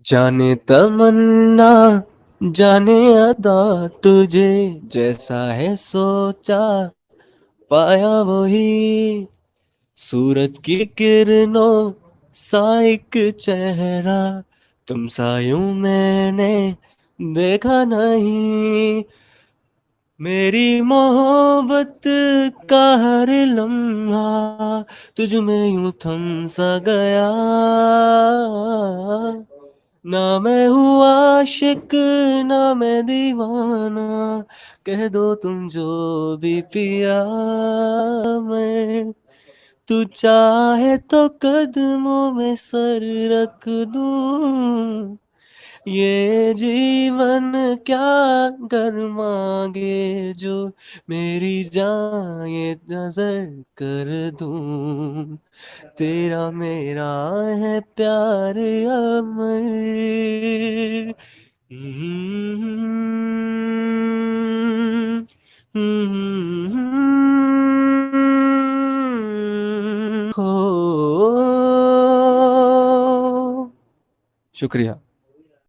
जाने तमन्ना जाने अदा, तुझे जैसा है सोचा पाया वही। सूरज की किरणों सा एक चेहरा, तुम सा यूं मैंने देखा नहीं। मेरी मोहब्बत का हर लम्हा तुझ में यूं थम सा गया। ना मैं हूँ आशिक ना मैं दीवाना, कह दो तुम जो भी पिया। मैं तू चाहे तो कदमों में सर रख दूं, ये जीवन क्या कर मांगे जो मेरी जान ये नजर कर दूं। तेरा मेरा है प्यार अमर। हम्म, हो शुक्रिया।